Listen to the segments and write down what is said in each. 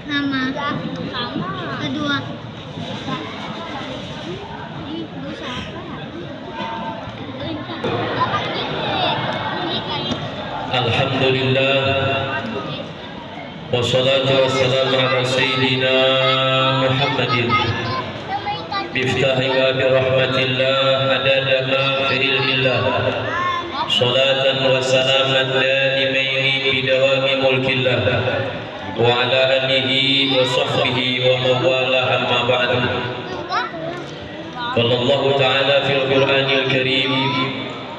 Sama. Kedua. Alhamdulillah. Wassalatu wassalamu ala sayyidina Muhammadin biftahi wa birahmatillah adada ma fi ilmillah. Salatan wa salaman daimaini bidawami mulkillah wa ala alihi wa sahbihi wa mawala amma ba'du. Qala Allah ta'ala fil Qur'anil Karim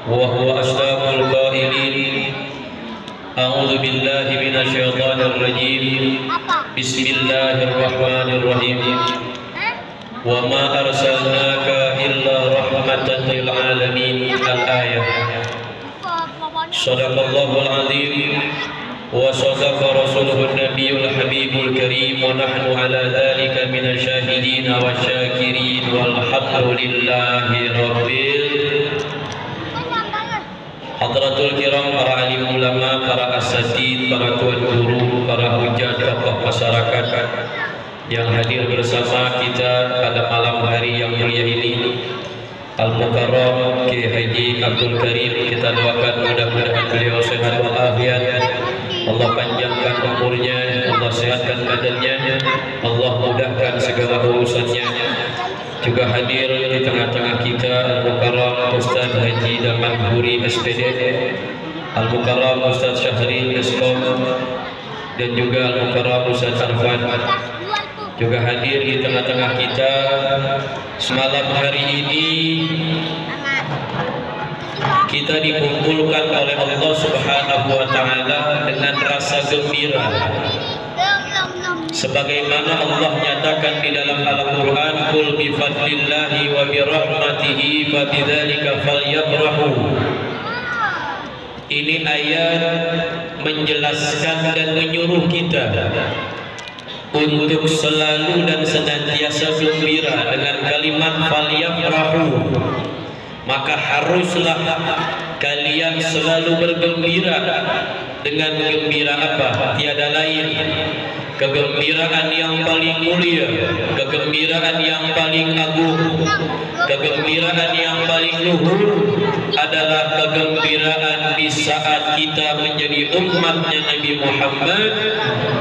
wa huwa asdaqul qailin. A'udzu billahi minasy syaithanir rajim. Bismillahirrahmanirrahim. Wa ma arsalnaka illa rahmatan lil alamin. Al-ayah. Shadaqallahul azim wa sadaqa rasuluhun nabiyul habibul karim wa nahnu ala dzalika minasyahidin wasyakirin walhamdulillahi rabbil. Hadratul kiram, para alim ulama, para asatid, para tuan guru, para hujat, tokoh masyarakat yang hadir bersama kita pada malam hari yang mulia ini. Al-Mukarram Ki Haji Abdul Karim, kita doakan mudah-mudahan beliau sehat walafiat, Allah panjangkan umurnya, Allah sehatkan badannya, Allah mudahkan segala urusannya. Juga hadir di tengah-tengah kita Al-Mukarram Ustaz Haji Daman Huri SPD, Al-Mukarram Ustaz Syahri Eskom, dan juga Al-Mukarram Ustaz Arfan juga hadir di tengah-tengah kita. Semalam hari ini kita dikumpulkan oleh Allah Subhanahu wa Ta'ala dengan rasa gembira, sebagaimana Allah nyatakan di dalam Al-Quran, "Qul bi fadlillahi wa bi rahmatihi fa bidzalika falyafrahu." Ini ayat menjelaskan dan menyuruh kita untuk selalu dan senantiasa gembira dengan kalimat falyafrahu. Maka haruslah kalian selalu bergembira dengan gembira apa? Tiada lain, kegembiraan yang paling mulia, kegembiraan yang paling agung, kegembiraan yang paling luhur adalah kegembiraan di saat kita menjadi umatnya Nabi Muhammad,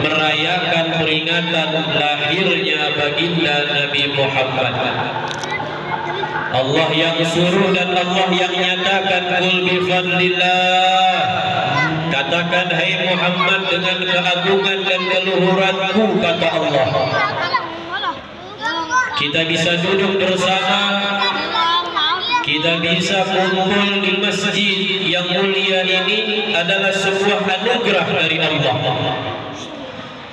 merayakan peringatan lahirnya baginda Nabi Muhammad. Allah yang suruh dan Allah yang nyatakan, "Qul bi fadlillah." Katakan, hai Muhammad, dengan keagungan dan keluhuranku, kata Allah. Kita bisa duduk bersama, kita bisa kumpul di masjid yang mulia ini adalah sebuah anugerah dari Allah.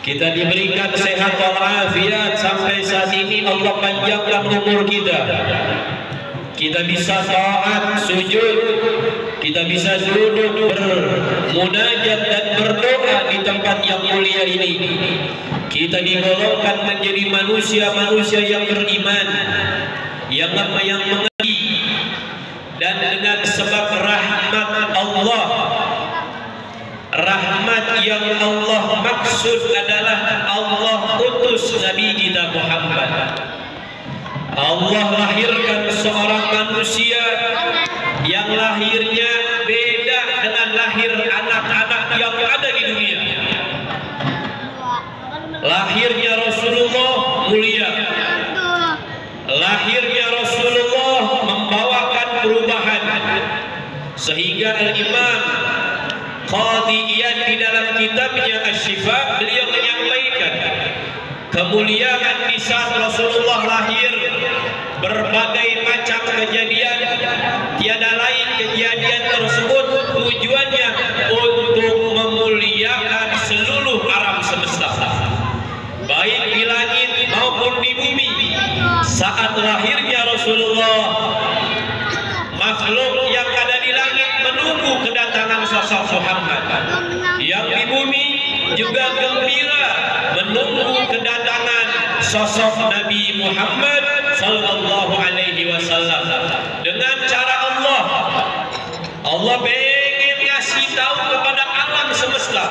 Kita diberikan sehat walafiat sampai saat ini, Allah panjangkan umur kita. Kita bisa taat, sujud, kita bisa duduk bermunajat dan berdoa di tempat yang mulia ini. Kita digolongkan menjadi manusia-manusia yang beriman, yang mengerti, dan dengan sebab rahmat Allah, rahmat yang Allah maksud adalah Allah utus Nabi kita Muhammad. Allah lahirkan seorang manusia yang lahirnya beda dengan lahir anak-anak yang ada di dunia. Lahirnya Rasulullah mulia, lahirnya Rasulullah membawakan perubahan, sehingga Al-Imam Qadhi Iyad di dalam kitabnya Asy-Syifa, beliau menyampaikan kemuliaan di saat Rasulullah lahir, berbagai macam kejadian, tiada lain kejadian tersebut tujuannya untuk memuliakan seluruh alam semesta, baik di langit maupun di bumi. Saat lahirnya Rasulullah, makhluk yang ada di langit menunggu kedatangan sosok Muhammad, yang di bumi juga gembira menunggu kedatangan sosok Nabi Muhammad sallallahu alaihi wasallam. Dengan cara Allah pengen ngasih tahu kepada alam semesta,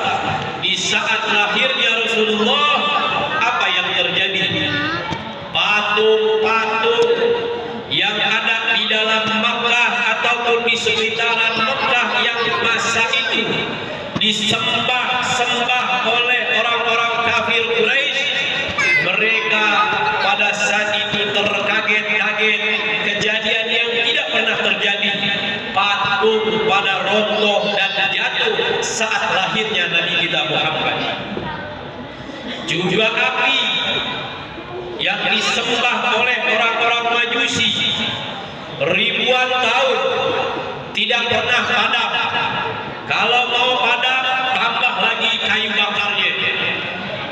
di saat lahirnya Rasulullah juga api yang disembah oleh orang-orang Majusi ribuan tahun tidak pernah padam. Kalau mau padam, tambah lagi kayu bakarnya.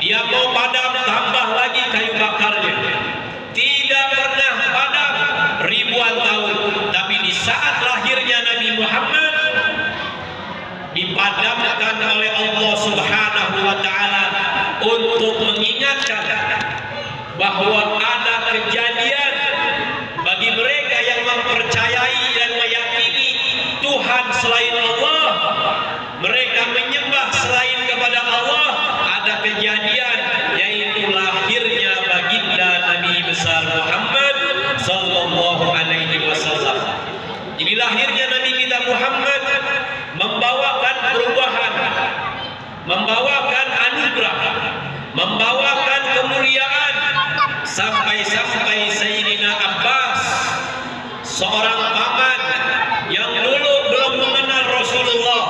Dia mau padam, tambah lagi kayu bakarnya. Tidak pernah padam ribuan tahun. Tapi di saat lahirnya Nabi Muhammad, dipadamkan oleh Allah Subhanahu wa Ta'ala untuk mengingatkan bahwa ada kejadian bagi mereka yang mempercayai dan meyakini Tuhan selain Allah, mereka menyembah selain kepada Allah. Ada kejadian, yaitu lahirnya baginda Nabi besar Muhammad sallallahu alaihi wasallam. Jadi lahirnya Nabi kita Muhammad membawakan perubahan, membawakan anugerah, membawakan kemuliaan, sampai-sampai Sayyidina Abbas, seorang paman yang dulu belum mengenal Rasulullah,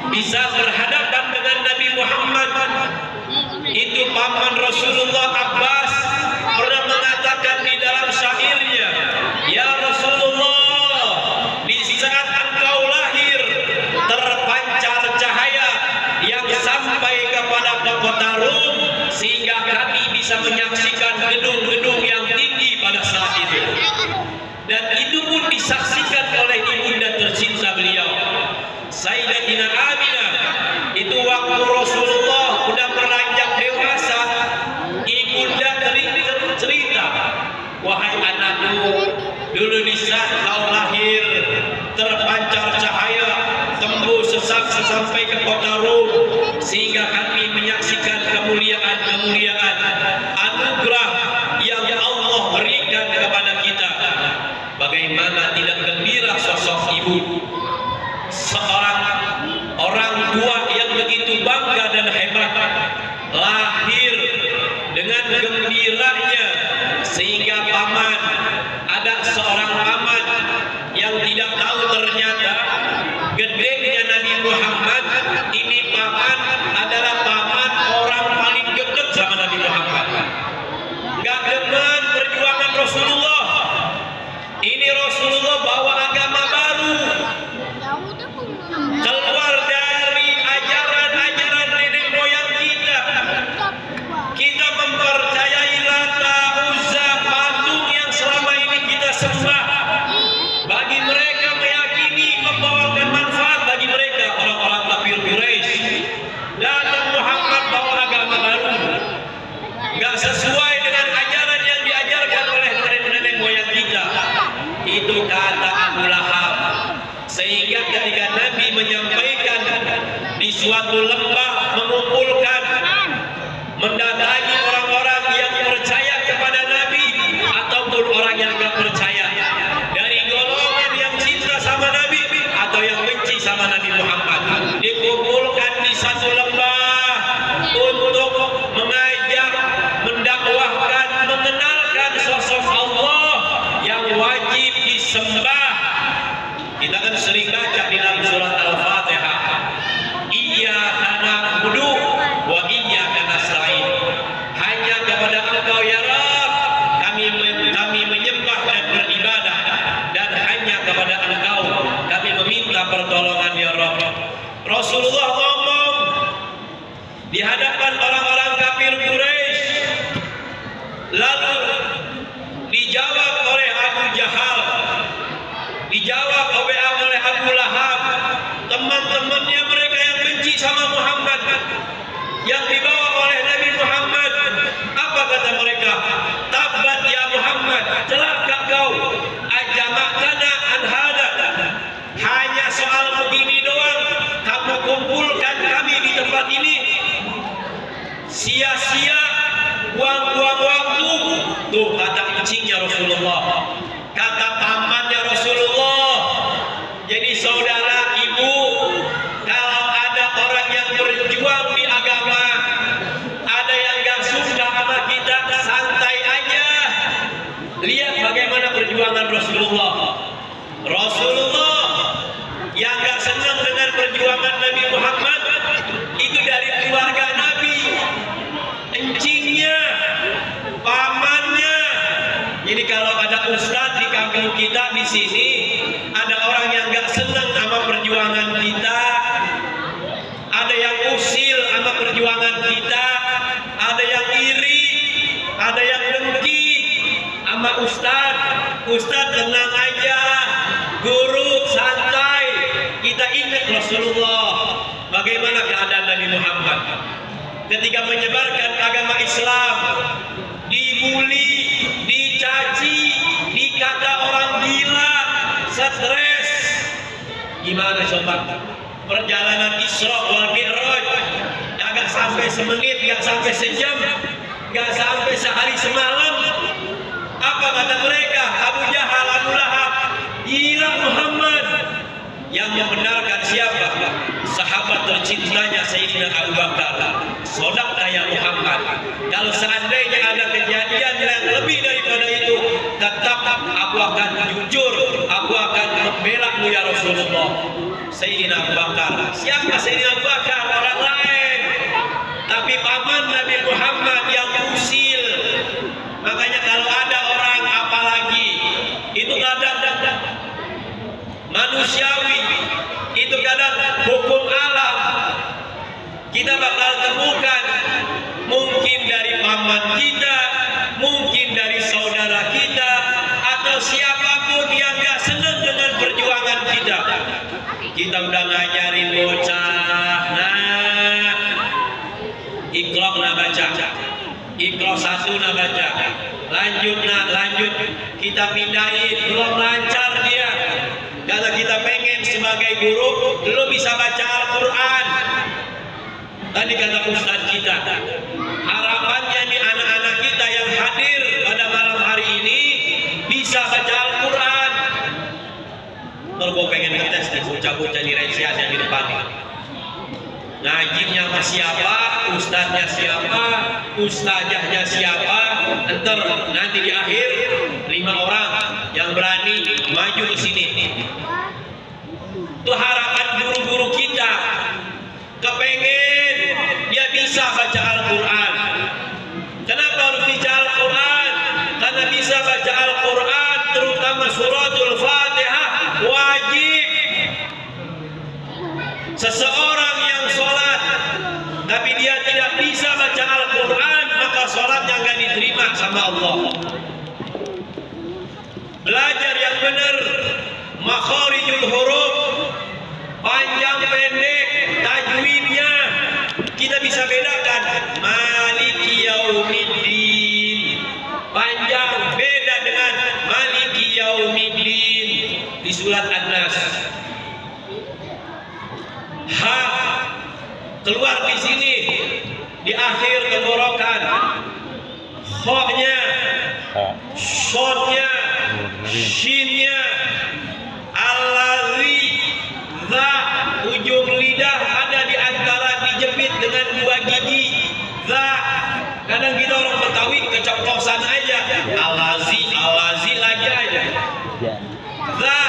bisa berhadapan dengan Nabi Muhammad. Itu paman Rasulullah, Abbas, pernah mengatakan di dalam syairnya, "Ya Rasulullah, di saat engkau lahir terpancar cahaya yang sampai kepada kota Rum, sehingga kami bisa menyaksikan gedung-gedung yang tinggi pada saat itu." Dan itu pun disaksikan oleh ibunda tercinta beliau, Sayyidatina Aminah. Itu waktu Rasulullah sudah beranjak dewasa, ibunda cerita, "Wahai anakku, dulu di saat kau lahir terpancar cahaya tembus sampai ke kota Rum, sehingga kami menyaksikan kemuliaan-kemuliaan anugerah yang Allah berikan kepada kita." Bagaimana tidak gembira sosok ibu, seorang orang tua yang begitu bangga dan hebat, lahir dengan gembiranya, sehingga paman, ada seorang paman yang tidak tahu ternyata gedenya Nabi Muhammad ini, paman adalah paman orang paling dekat sama Nabi Muhammad, gak demen perjuangan Rasulullah. Ini Rasulullah bawa agama baru, keluar dari ajaran-ajaran nenek moyang kita. Kita mempercayai Lata, Uzza, patung yang selama ini kita sembah. Bagi mereka meyakini membawakan manfaat bagi mereka, orang-orang kafir Quraisy. Datang Muhammad bawa agama baru, gak sesuai dengan ajaran yang diajarkan oleh nenek moyang kita. Itu kata Abu Lahab. Sehingga ketika Nabi menyampaikan di suatu lembah, mengumpulkan, mendatangi orang-orang yang percaya kepada Nabi ataupun orang yang tidak percaya, dari golongan yang cinta sama Nabi atau yang benci sama Nabi Muhammad, dikumpulkan di satu lembah untuk mengajak, mendakwahkan, mengenalkan sosok Allah yang wajib disembah. Kita kan sering baca di dalam surat Al-Fatihah, "Iyyaka na'budu wa iyyaka nasta'in." Hanya kepada Engkau ya Rabb kami menyembah dan beribadah, dan hanya kepada Engkau kami meminta pertolongan ya Rabb. Rasulullah ngomong di hadapan orang-orang kafir Quraisy, lalu dijawab oleh Abu Jahal, dijawab oleh Abu Lahab, teman-temannya mereka yang benci sama Muhammad, yang dibawa oleh Nabi Muhammad. Apa kata mereka? "Tabbat ya Muhammad, celaka kau, ajamatana an hada." Hanya soal begini doang kamu kumpulkan kami di tempat ini, sia-sia, buang-buang waktu. Tuh kata kucingnya Rasulullah, kata pamannya Rasulullah. Jadi saudara, ibu, kalau ada orang yang berjuang di agama, ada yang gak suka sama kita, santai aja. Lihat bagaimana perjuangan Rasulullah. Rasulullah yang gak senang dengan perjuangan Nabi Muhammad itu dari keluarga Nabi. kita di sini ada orang yang nggak senang sama perjuangan kita, ada yang usil sama perjuangan kita, ada yang iri, ada yang dengki sama Ustadz tenang aja, guru santai. Kita ingat Rasulullah, bagaimana keadaan Nabi Muhammad ketika menyebarkan agama Islam, dibully, dicaci, dikata orang gila, stres. Gimana coba perjalanan Isra wal Mi'raj, agak sampai semenit, gak sampai sejam, gak sampai sehari semalam. Apa kata mereka? Abu Jahal, Abu Lahab, gila Muhammad. Yang membenarkan siapa? Sahabat tercintanya Sayyidina Abu Bakar. Sodaqta ya Muhammad. Kalau seandainya ada kejadian yang lebih daripada itu, tetap aku akan jujur, aku akan membela-Mu ya Rasulullah. Sayyidina Abu Bakar. Siapa Sayyidina Abu Bakar? Orang lain. Tapi paman Nabi Muhammad yang usil. Makanya kalau ada orang apalagi itu kadang manusiawi, itu kadang hukum alam, kita bakal temukan mungkin dari paman kita, mungkin dari saudara kita, atau siapapun yang gak senang dengan perjuangan kita. Kita udah ngajarin bocah, nah Iqra na baca, Iqra 1 na baca, lanjut kita pindahin, belum lancar dia. Kalau kita pengen sebagai guru, lo bisa baca Al-Quran. Tadi kata Ustaz kita, harapannya nih anak-anak kita yang hadir pada malam hari ini bisa baca Al-Quran. Kalau gue pengen kita bocah-bocah di resias yang di depan nih. Ngajinya sama siapa, ustadznya siapa, ustazahnya siapa, ntar nanti di akhir 5 orang yang berani maju ke sini. Itu harapan guru-guru kita, kepengen dia bisa baca Al-Quran. Kenapa harus baca Al-Quran? Karena bisa baca Al-Quran, terutama suratul Fatihah, wajib. Seseorang yang sholat tapi dia tidak bisa baca Al-Quran, maka sholatnya nggak diterima sama Allah. Belajar yang benar, makharijul huruf, panjang pendek, tajwidnya kita bisa bedakan. Maliki yaumiddin, panjang beda dengan maliki yaumiddin di surat An-Nas. Ha keluar di sini di akhir tenggorokan, kho-nya, shot-nya, shin-nya, allazi, za, ujung lidah ada di antara dijepit dengan 2 gigi. Za, kadang kita orang Betawi keceplosan aja, allazi lagi aja. Za,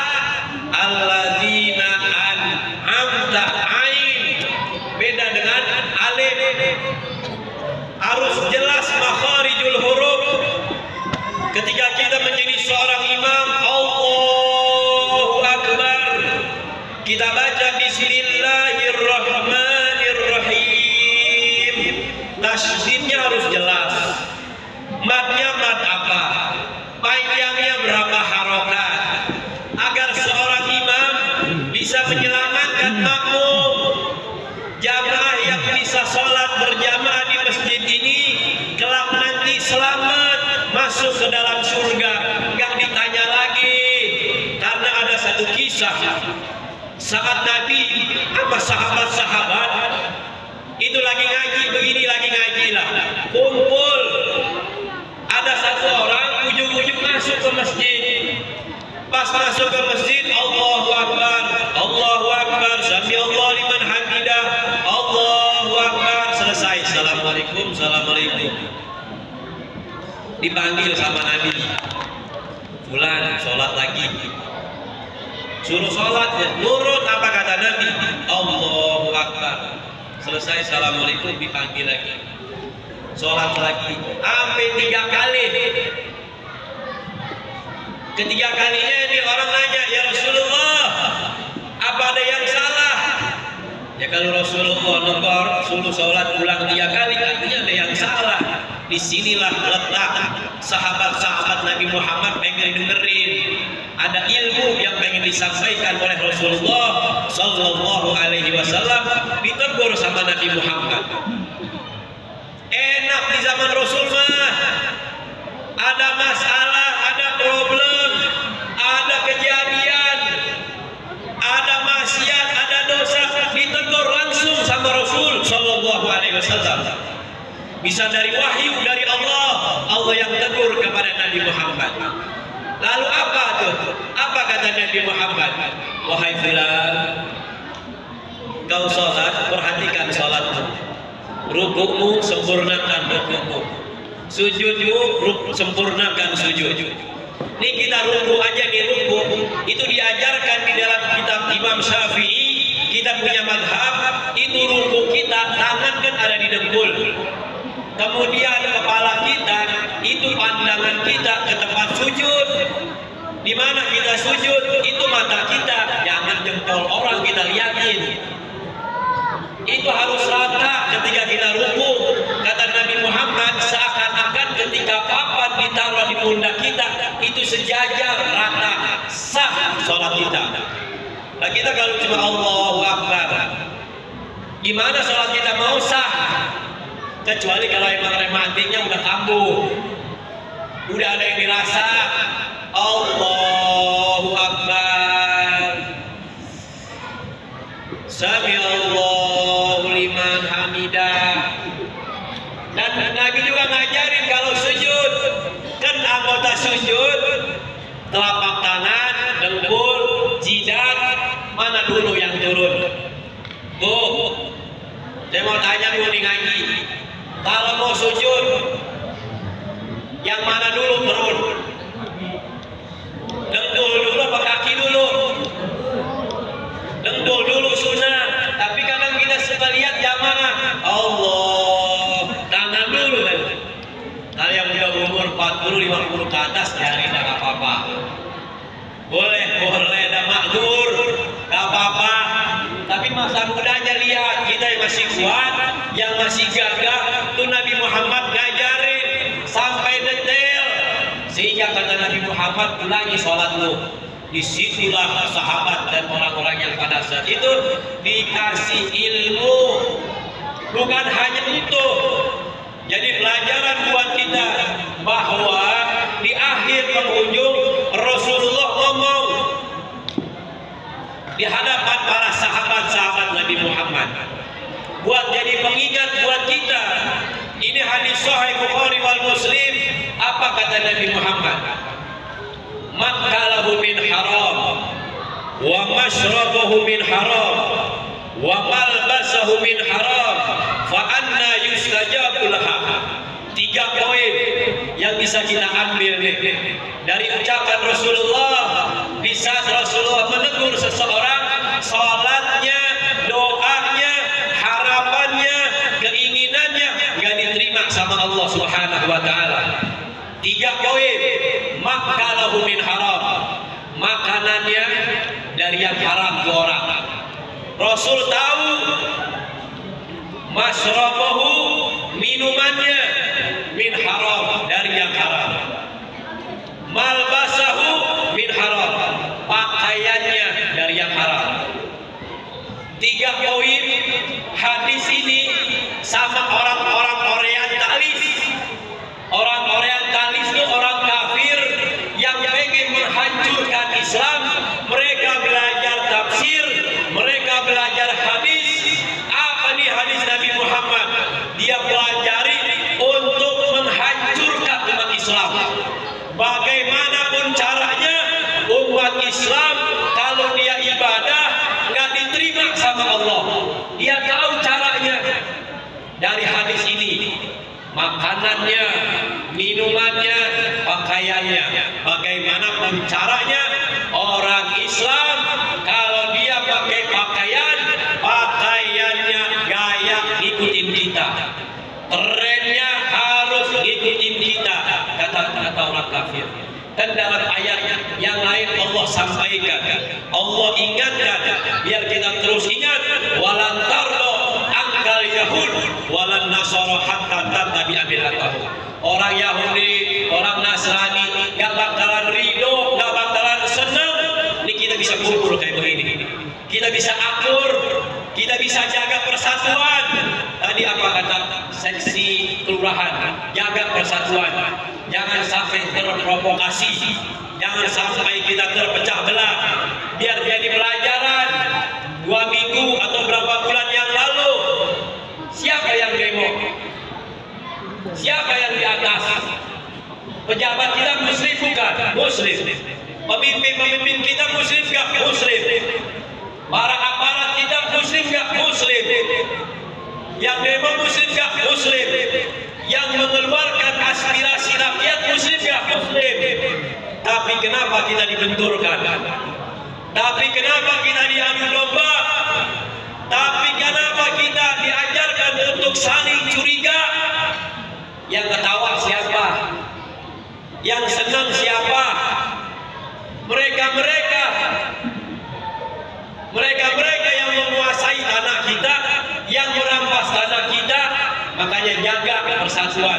allazina an'amta, ain beda dengan alif. Harus jelas makharijul huruf. Ketika kita menjadi seorang imam, Allahu Akbar, kita baca Bismillahirrahmanirrahim. Tasydidnya harus jelas. Madnya mad apa? Panjangnya berapa harokat? Agar seorang imam bisa menyelamatkan makmum. Jamaah yang bisa sholat berjamaah di masjid ini kelak nanti selamat masuk ke dalam surga, nggak ditanya lagi. Karena ada satu kisah saat Nabi apa sahabat-sahabat itu lagi ngaji begini, lagi ngaji lah, kumpul, ada satu orang ujung-ujung masuk ke masjid. Pas masuk ke masjid, Allahu Akbar, Allahu Akbar, sami Allah liman hamidah, Allahu Akbar, selesai, Assalamualaikum, Assalamualaikum. Dipanggil sama Nabi, fulan sholat lagi, suruh sholat, nurut apa kata Nabi, Allahu Akbar, selesai, Assalamualaikum, dipanggil lagi, sholat lagi, sampai 3 kali. Ketiga kalinya ini orang nanya, ya Rasulullah, apa ada yang salah? Ya kalau Rasulullah negor suruh sholat ulang 3 kali, artinya ada yang salah. Disinilah letak sahabat-sahabat Nabi Muhammad pengen dengerin. Ada ilmu yang pengen disampaikan oleh Rasulullah Sallallahu Alaihi Wasallam, ditegur sama Nabi Muhammad. Enak di zaman Rasul mah, ada masalah, ada problem, ada kejadian, ada maksiat, ada dosa, ditegur langsung sama Rasul Sallallahu Alaihi Wasallam. Bisa dari wahyu dari Allah, Allah yang tegur kepada Nabi Muhammad. Lalu apa tuh? Apa kata Nabi Muhammad? Wahai fulan, kau sholat, perhatikan sholatmu. Rukukmu sempurnakan rukukmu. Sujudmu sempurnakan sujud. Ini kita ruku aja nih, ruku itu diajarkan di dalam kitab Imam Syafi'i. Kita punya madhab, itu ruku kita tangan kan ada di dengkul. Kemudian kepala kita itu pandangan kita ke tempat sujud. Di mana kita sujud itu mata kita, jangan jempol orang kita liatin. Itu harus rata ketika kita ruku. Kata Nabi Muhammad, seakan-akan ketika papan ditaruh di pundak kita itu sejajar, rata, sah sholat kita. Nah kita kalau cuma Allahu Akbar, gimana sholat kita mau sah? Kecuali kalau emang rematiknya udah kambuh, udah ada yang dirasa. Allahu Akbar, Sami Allahu liman hamidah. Dan Nabi juga ngajarin kalau sujud, kan anggota sujud telapak tangan, dengkul, jidat, mana dulu yang turun? Bu, saya mau tanya Bu nih ngaji, kalau mau sujud yang mana dulu turun? Dengkul dulu apa kaki dulu? Dengkul dulu sunnah. Tapi kadang kita suka lihat yang mana? Allah, tangan dulu kan. Kalau yang udah umur 40-50 ke atas jadi tidak apa-apa. Boleh, ada makmur, gak apa-apa. Tapi masa mudanya lihat, kita yang masih kuat, yang masih gagah, itu Nabi Muhammad ngajarin sampai detail. Sehingga kata Nabi Muhammad, ulangi sholatmu. Disitulah sahabat dan orang-orang yang pada saat itu dikasih ilmu, bukan hanya itu. Jadi pelajaran buat kita bahwa di akhir penghujung Rasulullah ngomong di hadapan para sahabat-sahabat Nabi Muhammad, buat jadi pengingat buat kita. Ini hadis Sahih Bukhari wal Muslim. Apa kata Nabi Muhammad? Makalahu min haram, wa mashrabahu min haram, wa malbasahu min haram, fa anna yustajabu laha. 3 poin yang bisa kita ambil nih dari ucapan Rasulullah. Di saat Rasulullah menegur seseorang, salatnya, doanya, harapannya, keinginannya nggak diterima sama Allah Subhanahu wa taala. 3 poin. Makalahu min haram, makanannya dari yang haram ke orang. Rasul tahu. Masrabahu, minumannya min haram, dari yang haram. Malbasahu min haram, pakaiannya dari yang haram. 3 poin. Hadis ini sama orang-orang orientalis. Orang orientalis itu orang kafir yang pengen menghancurkan Islam. Mereka belajar tafsir, mereka belajar hadis. Apa nih hadis Nabi Muhammad? Dia pelajari untuk menghancurkan umat Islam. Bagaimanapun caranya, umat Islam kalau dia ibadah nggak diterima sama Allah. Dia tahu caranya dari hadis ini. Makanannya, minumannya, pakaiannya. Bagaimanapun caranya, orang Islam kalau dia pakai pakaian, pakaiannya gaya ngikutin kita. Trennya harus ngikutin kita, kata orang kafir. Dan dalam ayat yang lain Allah sampaikan, Allah ingatkan, biar kita terus ingat, walan tardo angkal Yahud walan nasara hatta tattabi'a millatahum. Orang Yahudi, orang Nasrani gak bakalan ridho, gak bakalan senang. Ini kita bisa kumpul kayak begini, kita bisa akur, kita bisa jaga persatuan. Tadi apa kata seksi kelurahan, jaga persatuan, jangan sampai terprovokasi, jangan sampai kita terpecah belah. Biar jadi pelajaran. 2 minggu atau berapa bulan yang lalu, siapa yang demo? Siapa yang di atas? Pejabat kita muslim bukan? Muslim. Pemimpin kita muslim gak? Muslim. Para aparat kita muslim gak? Muslim. Yang demo muslim gak? Muslim. Yang mengeluarkan aspirasi rakyat muslim gak? Muslim. Tapi kenapa kita dibenturkan? Tapi kenapa kita diadu domba? Tapi kenapa kita diajarkan untuk saling curiga? Yang ketawa siapa? Yang senang siapa? Mereka yang menguasai tanah kita, yang merampas tanah kita. Makanya jaga persatuan.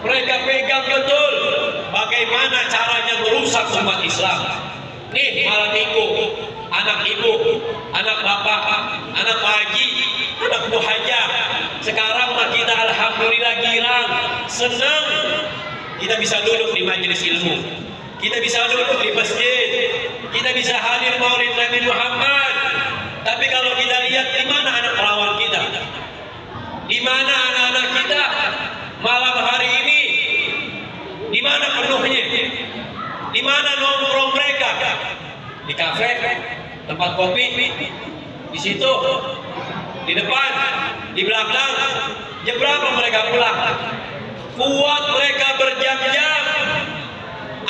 Mereka pegang betul bagaimana caranya merusak umat Islam. Nih malam minggu, anak ibu, anak bapak, anak Pak Haji, anak Bu Haja, sekarang mah kita alhamdulillah girang, senang. Kita bisa duduk di majelis ilmu, kita bisa duduk di masjid, kita bisa hadir maulid Nabi Muhammad. Tapi kalau kita lihat di mana anak perawan kita, di mana anak-anak kita malam hari ini, di mana penuhnya, di mana nongkrong mereka? Di kafe, tempat kopi, di situ, di depan, di belakang. Jam berapa mereka pulang? Kuat mereka berjam-jam.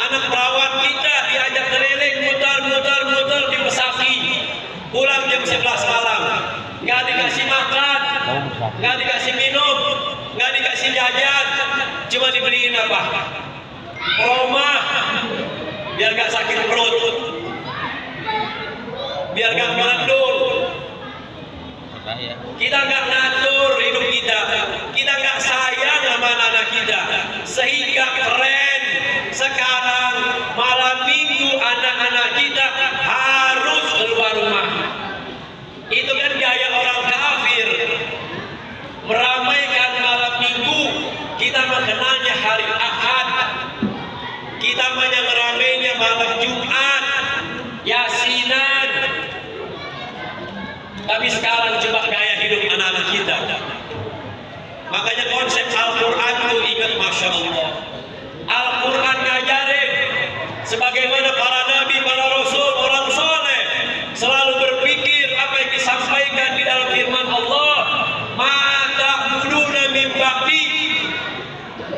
Anak perawan kita diajak keliling, mutar di Pesaki. Pulang jam 11 malam, nggak dikasih makan, nggak dikasih minum, nggak dikasih jajan, cuma dibeliin apa? Promah, biar gak sakit perut, biar gak melendung. Kita gak ngatur hidup kita gak sayang sama anak-anak kita, sehingga keren sekarang malam minggu anak-anak kita harus keluar rumah. Itu kan gaya orang kafir, meramaikan malam minggu. Kita mengenalnya hari Ahad, kita meramainya malam Jumat, Yasinan. Tapi sekarang coba gaya hidup anak-anak kita. Makanya konsep Al-Quran itu ingat, Masya Allah, Al-Quran ngajarin sebagaimana para nabi, para rasul, orang soleh selalu berpikir apa yang disampaikan di dalam firman Allah, ma ta'buduna min ba'di.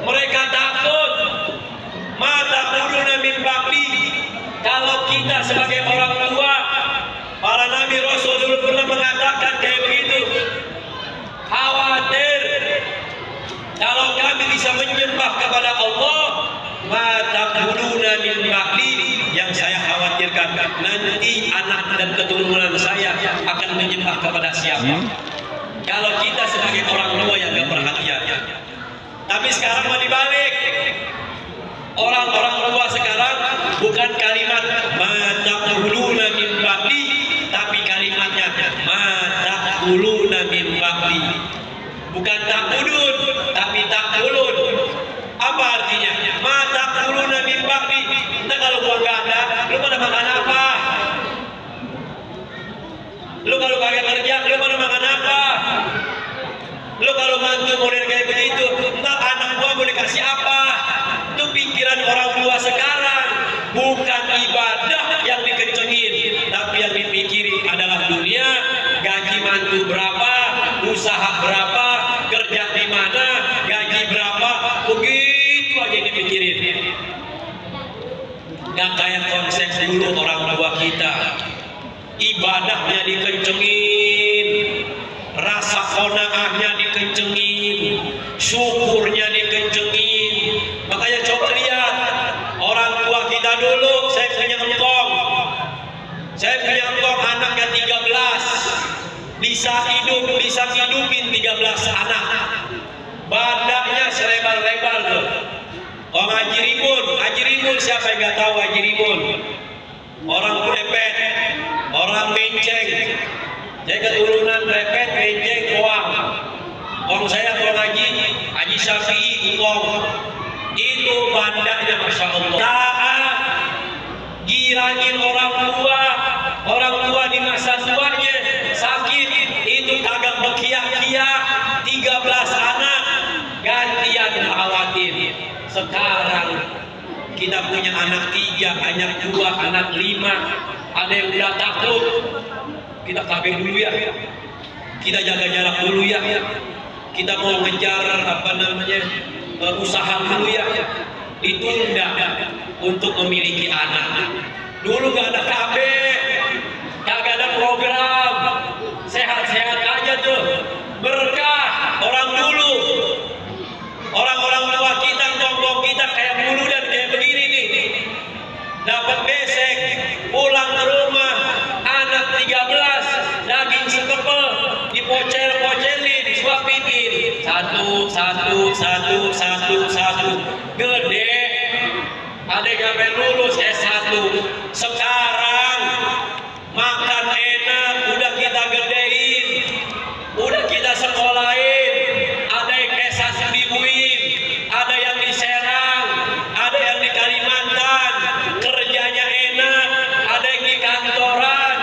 Mereka takut, ma ta'buduna min ba'di. Kalau kita sebagai orang tua, para nabi rasul dulu pernah mengatakan kayak begitu, khawatir kalau kami bisa menyembah kepada Allah, ma ta'buduna min ba'di. Yang saya khawatirkan nanti anak dan keturunan saya akan menyembah kepada siapa? Kalau kita sebagai orang tua yang gak perhatian. Tapi sekarang mau dibalik, orang-orang tua sekarang bukan kalimat ma ta'buduna min ba'di, tapi kalimatnya ma ta'kuluna min ba'di. Bukan ta'budun, tapi ta'kulun. Apa artinya? Ma ta'kuluna min ba'di. Nah kalau gua gak ada, lu pada makan apa? Lu kalau kagak kerja, lu pada makan apa? Lu kalau mantu model kayak begitu, ntar anak gua mau dikasih apa? Itu pikiran orang tua sekarang. Bukan ibadah yang dikencengin, tapi yang dipikiri adalah dunia. Gaji mantu berapa, usaha berapa, kerja di mana, gaji berapa, begitu aja dipikirin. Gak kayak konsep dulu orang tua kita, ibadahnya dikencengin, rasa qanaahnya dikencengin, syukurnya dikencengin. Makanya coba lihat Orang Haji Rimbun siapa yang nggak tahu Haji Rimbun? Orang Prepet, orang Menceng. Saya keturunan Prepet, Menceng, Koang. Orang saya orang Haji Syafi'i, Koang. Itu bandanya Masya Allah. Taat, girangin orang tua di masa tuanya sakit, itu kagak berkiak-kiak, 13 anak, gantian khawatir. Sekarang kita punya anak 3, anak 2, anak 5, ada yang udah takut. Kita KB dulu ya, kita jaga jarak dulu ya, kita mau ngejar usaha dulu ya, ditunda untuk memiliki anak. Dulu gak ada KB, kagak ada program, sehat-sehat aja tuh, berkah orang dulu. Orang-orang tua kita, ngomong kita kayak bulu dan kayak begini nih, dapat besek, pulang ke rumah, anak 13, daging sekepel, dipocel-pocelin, disuapin, satu, gede, ada yang sampai lulus S1. Sekarang makan enak, udah kita gedein, udah kita sekolahin, ada yang S1 di UIN, ada yang di Serang, ada yang di Kalimantan, kerjanya enak, ada yang di kantoran,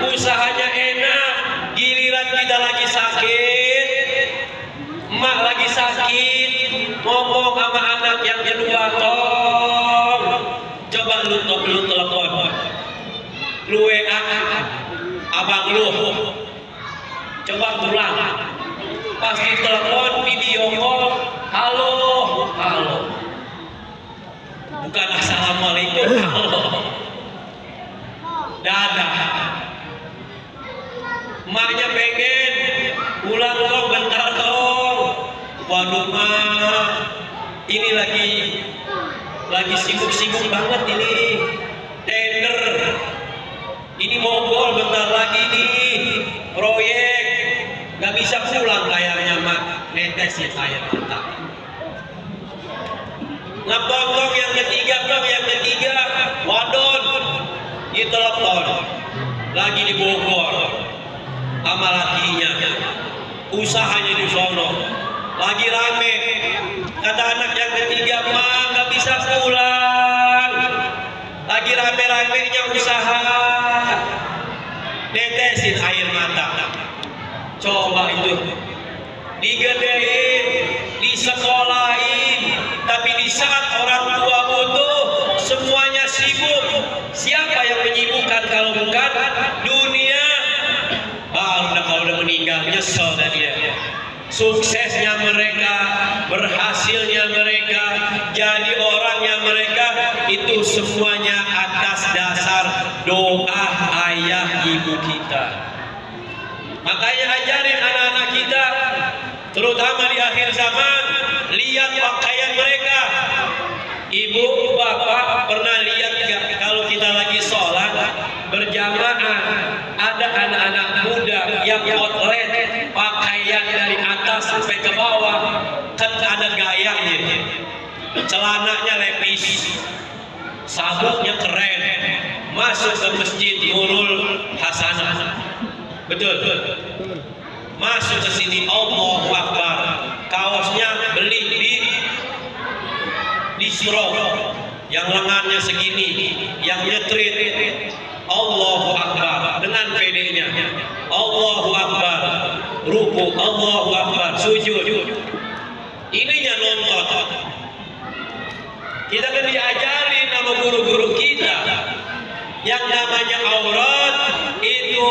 usahanya enak. Giliran kita lagi sakit, emak lagi sakit, ngomong sama anak yang kedua, tong, coba lu telepon, lu WA abang lu, coba pulang. Pasti telepon, video call, halo, bukan assalamualaikum, halo, dadah. Emaknya pengen pulang dong, bentar dong. Waduh mak, ini lagi sibuk banget ini, tender, ini mogol bentar lagi nih, proyek, gak bisa pulang kayaknya mak, netes ya saya mantap. Ngepotong yang ketiga, wadon, ditelepon, lagi di Bogor, sama lakinya, usahanya di sono, lagi rame. Kata anak yang ketiga, mak nggak bisa pulang, lagi rame-ramenya usaha, netesin air mata. Coba itu digedein, disekolahin, tapi di saat orang tua butuh semuanya sibuk. Siapa yang menyibukkan kalau bukan dunia? Kalau udah meninggal nyesel dah dia. Suksesnya mereka, berhasilnya mereka, jadi orangnya mereka, itu semuanya atas dasar doa ayah ibu kita. Makanya ajarin anak-anak kita, terutama di akhir zaman, lihat pakaian mereka. Ibu, bapak pernah lihat gak kalau kita lagi sholat berjamaah, ada anak-anak muda yang outlet, pakaian dari atas sampai ke bawah, kan ada gayanya, celananya lepis, sabuknya keren, masuk ke masjid Nurul Hasanah, betul, masuk ke sini Allahu Akbar, kaosnya beli di Sro, yang lengannya segini, yang nyetrit, Allahu Akbar dengan PD-nya, Allahu Akbar, ruku, Allahu Akbar, sujud. Ininya nonton. Kita kan diajarin sama guru-guru kita, yang namanya aurat itu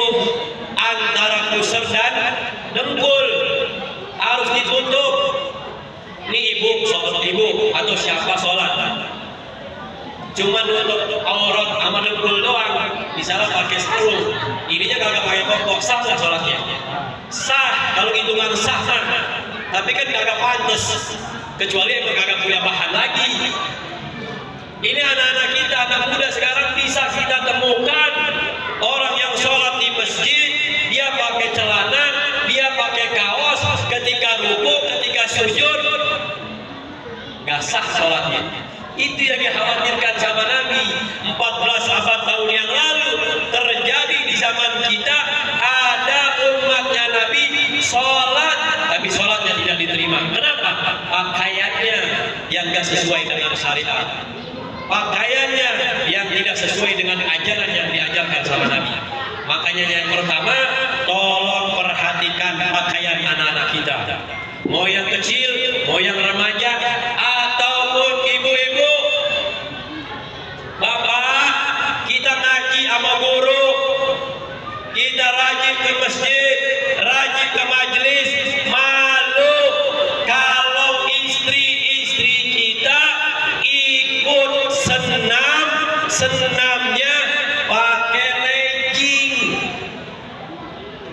antara pusar dan dengkul, harus ditutup. Ini ibu atau siapa sholat, cuma nutup aurat sama dengkul doang, misalnya pakai sarung, ininya kagak pakai koko, sah nggak sholatnya? Sah kalau hitungan sah, tapi kan kagak pantas, kecuali emang kagak punya bahan lagi. Ini anak-anak kita, anak muda sekarang bisa kita temukan orang yang sholat di masjid, dia pakai celana, dia pakai kaos, ketika ruku, ketika sujud gak sah sholatnya. Itu yang dikhawatirkan sama Nabi 14 abad tahun yang lalu terjadi di zaman kita. Ada umatnya Nabi sholat, tapi sholatnya tidak diterima. Kenapa? Pakaiannya yang gak sesuai dengan syariat, pakaiannya yang tidak sesuai dengan ajaran yang diajarkan sama Nabi. Makanya yang pertama, tolong perhatikan pakaian anak-anak kita, mau yang kecil, mau yang remaja, ataupun ibu-ibu. Bapak, kita ngaji sama guru, kita rajin ke masjid, rajin ke majelis. Malu kalau istri-istri kita ikut senamnya pakai legging.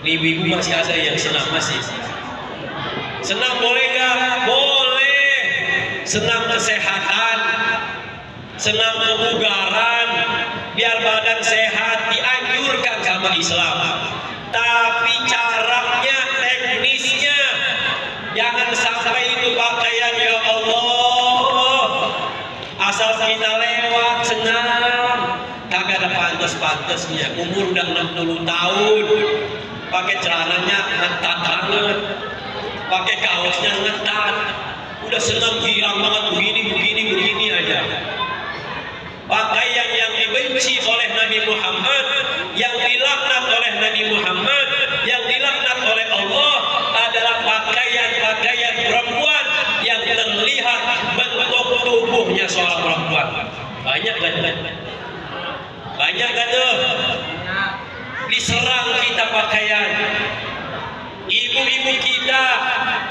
Ibu-ibu masih ada yang senam masih? Senam boleh nggak? Boleh. Senam kesehatan, senam kebugaran, biar badan sehat, dianjurkan sama Islam. Tapi caranya, teknisnya, jangan sampai itu pakaian ya Allah asal kita lewat senam, kagak ada pantas-pantasnya. Umur udah 60 tahun, pakai celananya ngetat banget, pakai kaosnya ngetat, udah senam girang banget, begini aja. Pakaian yang dibenci oleh Nabi Muhammad, yang dilaknat oleh Nabi Muhammad, yang dilaknat oleh Allah adalah pakaian-pakaian perempuan yang terlihat bentuk tubuhnya seorang perempuan. Banyak kan? Banyak kan tuh? Diserang kita pakaian. Ibu-ibu kita,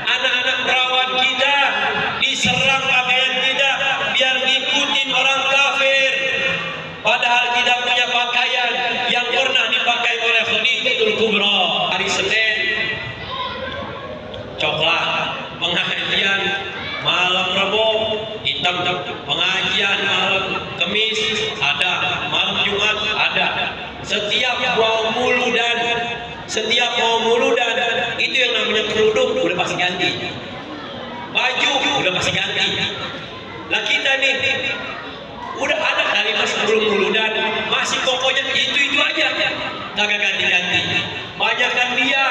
anak-anak perawat kita, diserang pakaian kita biar ngikutin orang kafir. Padahal kita punya pakaian yang pernah dipakai oleh Khadijatul Kubra. Hari Senin coklat, pengajian malam Rabu hitam, pengajian malam Kamis ada, malam Jumat ada. Setiap mau muludan itu yang namanya kerudung udah pasti ganti, baju udah pasti ganti. Nah kita nih udah ada kali mas sebelum muludan masih pokoknya itu aja, kagak ganti-ganti. Banyak kan dia.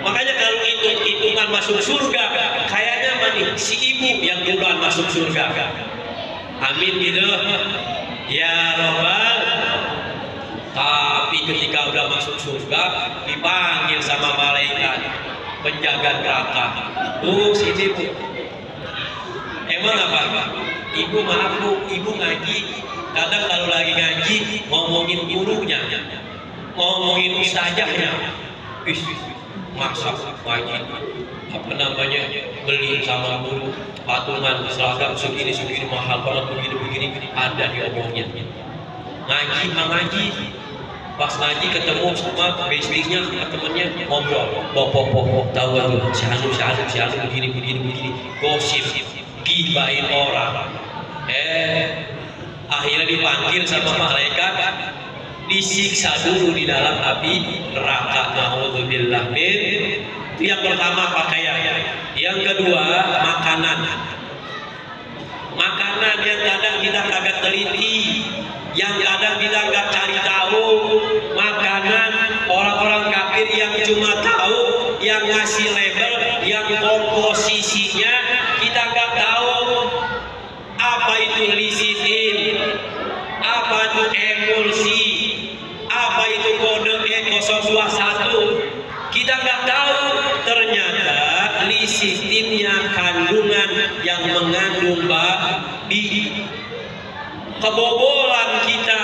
Makanya kalau hitungan masuk surga, kayaknya mani si ibu yang duluan masuk surga. Amin gitu. Ya Rabbal. Tapi ketika udah masuk surga, dipanggil sama malaikat penjaga neraka. Tuh sini bu. Emang apa? Ibu maaf bu, ibu ngaji. Kadang kalau lagi ngaji ngomongin gurunya, ngomongin ustazahnya. Masa ngaji apa namanya beli sama guru patungan seragam segini mahal banget begini ada diomongin. Ngaji pas ngaji ketemu sama bestinya temennya ngobrol pok tahu gak tuh si anu begini gosip gibain orang. Akhirnya dipanggil sama malaikat, disiksa dulu di dalam api neraka. Naudzubillah min. Itu yang pertama pakaian. Yang kedua makanan yang kadang kita kagak teliti, yang kadang kita nggak cari tahu. Makanan orang-orang kafir yang cuma tahu, yang ngasih label, yang komposisinya kita nggak tahu. Apa itu lisitin, apa itu emulsi, apa itu kode E021, kita nggak tahu. Ternyata lisitinnya kandungan yang mengandung babi. Kebobolan kita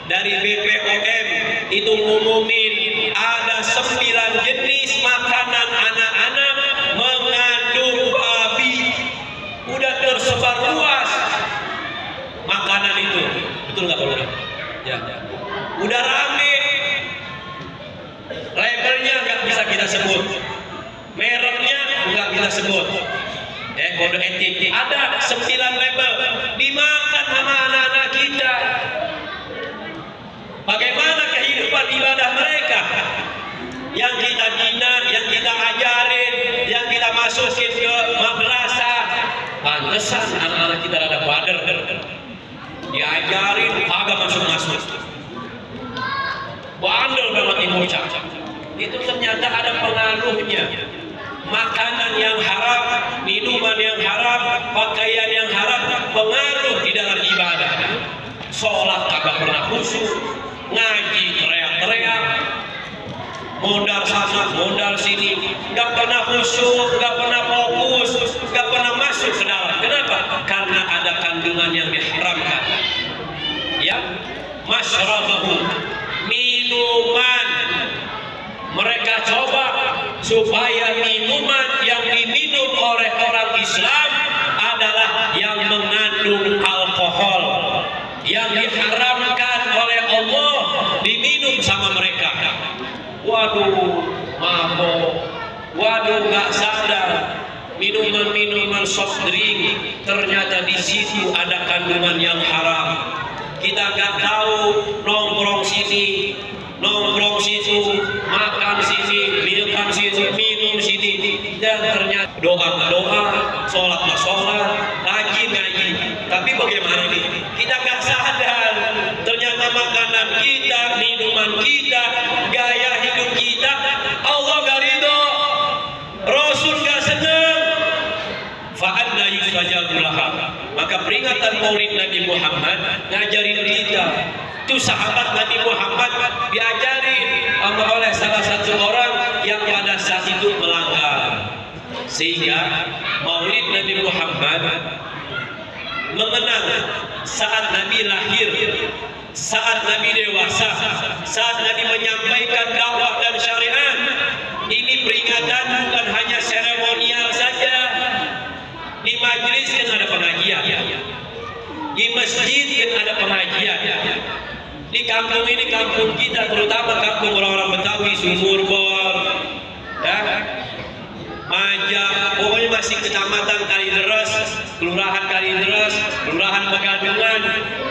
dari BPOM itu ngumumin ada 9 jenis makanan anak-anak mengandung babi. Udah tersebar luas makanan itu, betul nggak Pak? Ya. Udah rame, labelnya nggak bisa kita sebut, mereknya nggak kita sebut, kode etik ada 9 label dimakan sama anak-anak kita. Bagaimana kehidupan ibadah mereka yang kita bina, yang kita ajarin, yang kita masukin ke madrasah? pantesan anak-anak kita ada bader, diajarin agak masuk-masuk, bandel banget ini bocah. Itu ternyata ada pengaruhnya. Makanan yang haram, minuman yang haram, pakaian yang haram pengaruh di dalam ibadah. Sholat kagak pernah khusyuk, ngaji teriak-teriak, modal sana, modal sini, nggak pernah khusyuk, nggak pernah fokus, nggak pernah masuk ke dalam. Kenapa? Karena ada kandungan yang diharamkan. Ya, masyarabahu, minuman. Mereka coba supaya minuman yang diminum oleh orang Islam adalah yang mengandung alkohol, yang diharamkan oleh Allah diminum sama mereka. Waduh, mabok, waduh nggak sadar, minuman-minuman soft drink ternyata di situ ada kandungan yang haram. Kita nggak tahu, nongkrong sini, nongkrong situ, makan sini, makan situ, minum sini, dan ternyata doa, sholat, ngaji. Tapi bagaimana nih? Kita nggak sadar, ternyata makanan kita, minuman kita, gaya hidup kita, Allah nggak ridho, Rasul nggak senang. Fa'anna yustajabu laha. Maka peringatan Maulid Nabi Muhammad ngajarin kita. Itu sahabat Nabi Muhammad diajarin oleh salah satu orang yang pada saat itu melanggar. Sehingga Maulid Nabi Muhammad mengenang saat Nabi lahir, saat Nabi dewasa, saat Nabi menyampaikan dakwah dan syariat. Ini peringatan bukan hanya seremonial saja. Di majelis kan ada pengajian, di masjid kan ada pengajian. Di kampung ini, kampung kita, terutama kampung orang-orang Betawi, Sumur Bor, ya, Majak, pokoknya masih kecamatan Kalideres, kelurahan Kalideres, kelurahan Pegadungan,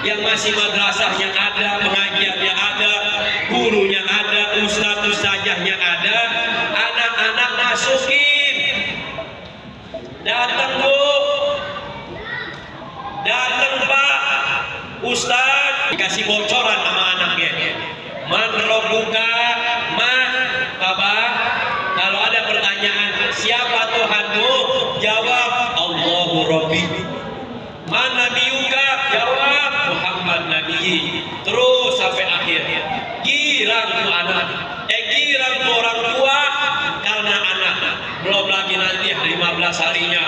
yang masih madrasahnya ada, pengajiannya ada, gurunya ada, ustadz-ustadzahnya ada, anak-anak masukin, datang bu, datang pak, ustadz, dikasih bocoran sama anaknya. Man rabbuka, apa? Kalau ada pertanyaan, siapa Tuhanmu? Jawab, Allahu Rabbi. Man nabiyuka? Jawab, Muhammad Nabi. Terus sampai akhir. Girang tuh anak. Girang tuh orang tua karena anak. Belum lagi nanti 15 harinya,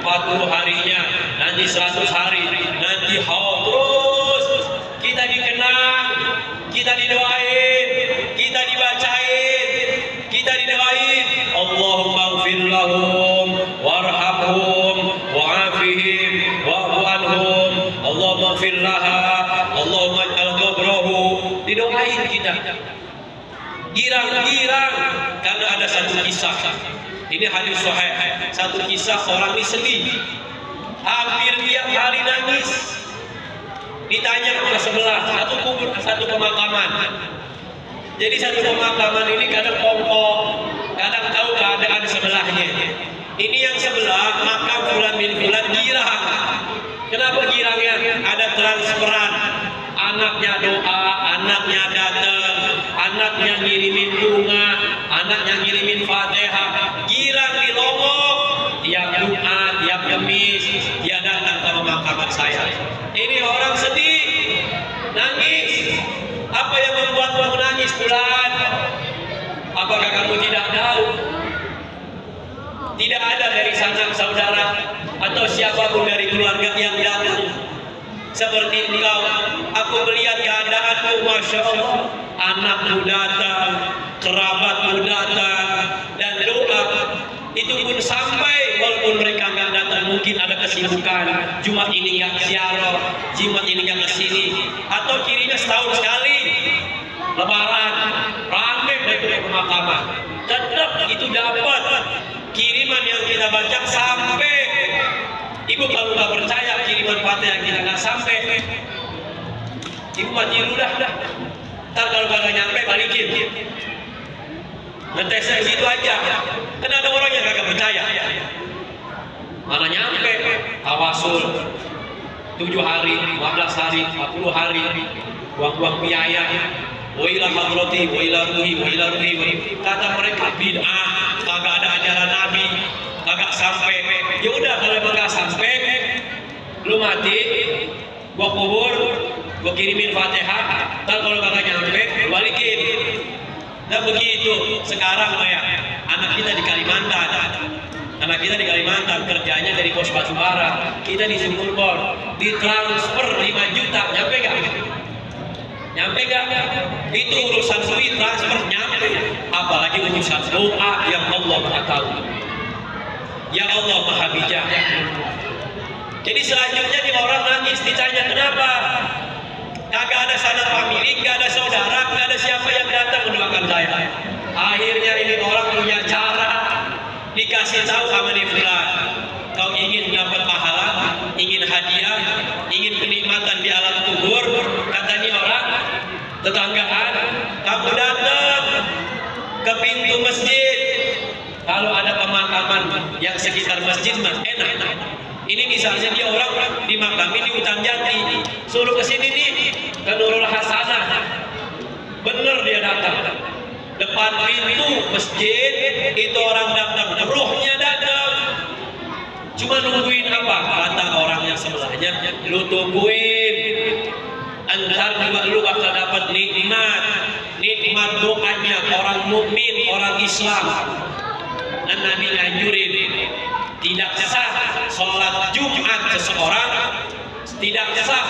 40 harinya, nanti 100 hari, nanti haul terus. Kita dikenang, kita didoain, kita dibacain, kita didoain. Allahumma ighfir lahum warhamhum wa'afihim wa'fu anhum. Allahumma ighfir laha, Allahumma ij'al qabrahu. Didoain kita. Girang-girang karena ada satu kisah. Ini hadis sahih. Satu kisah orang ini sedih. Hampir tiap hari nangis. Ditanya ke sebelah, satu kubur, satu pemakaman. Jadi satu pemakaman ini kadang kongkong, kadang tahu keadaan sebelahnya. Ini yang sebelah makam fulan bin fulan girang. Kenapa girangnya? Ada transferan. Anaknya doa, anaknya datang, anaknya ngirimin bunga, anaknya ngirimin Fatihah. Girang di Lombok, tiap Jumat, tiap Kamis dia datang ke pemakaman saya. Ini orang sedih, nangis. Apa yang membuatmu menangis bulan? Apakah kamu tidak tahu? Tidak ada dari sanak saudara atau siapapun dari keluarga yang datang seperti engkau. Aku melihat keadaanmu, Masya Allah. Anakmu datang, kerabatmu datang, dan doa itu pun sampai walaupun mereka nggak datang, mungkin ada kesibukan. Jumat ini nggak ziarah, Jumat ini nggak kesini, atau kirimnya setahun sekali. Lebaran, rame dari pemakaman. Tetap itu dapat kiriman yang kita baca sampai. Ibu kalau nggak percaya kiriman Fatihah kita nggak sampai, ibu mati dulu dah. Ntar kalau nggak nyampe balikin. Ngetesnya situ aja. Kan ada orang yang nggak percaya. Mana nyampe tawasul 7 hari, 15 hari, 40 hari, buang-buang biaya. Wa ila hadrati, wa ila ruhi, wa ila ruhi. Kata mereka bid'ah, kagak ada ajaran Nabi, kagak sampai. Ya udah kalau enggak sampai, lu mati, gua kubur, gua kirimin Fatihah. Dan kalau kagak nyampe, balikin. Dan begitu sekarang ya, anak kita di Kalimantan. Anak kita di Kalimantan kerjanya dari pos batubara, kita di Sumberbor, ditransfer 5 juta, nyampe gak? Nyampe gak? Itu urusan duit transfer nyampe, apalagi urusan doa yang Allah Maha tahu. Ya Allah Maha bijak. Jadi selanjutnya di orang nangis ditanya kenapa? Kagak ada sanak famili, gak ada saudara, gak ada siapa yang datang mendoakan saya. Akhirnya ini orang punya cara. Dikasih tahu sama nih fulan, kau ingin dapat pahala, ingin hadiah, ingin kenikmatan di alam kubur, kata nih orang tetanggaan, kamu datang ke pintu masjid. Kalau ada pemakaman yang sekitar masjid mah enak. Ini misalnya dia orang dimakami di hutan jati, suruh ke sini nih ke Nurul Hasanah, bener dia datang. Depan pintu masjid itu orang datang, ruhnya datang. Cuma nungguin apa? Kata orang yang sebelahnya, lu tungguin. Antar juga lu bakal dapat nikmat doanya orang mukmin, orang Islam. Dan Nabi anjurin, tidak sah sholat Jumat seseorang, tidak sah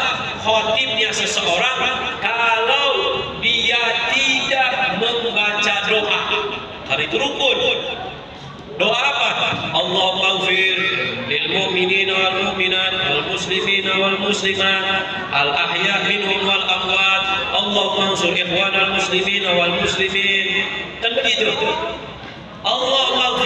khotibnya seseorang kalau dia tidak membaca doa. Hari itu rukun. Doa apa? Allahumma ighfir lil mu'minina wal mu'minat wal muslimina wal muslimat al ahya minhum wal amwat. Allahumma ansur ikhwanal muslimina wal muslimin. Kan begitu. Allahumma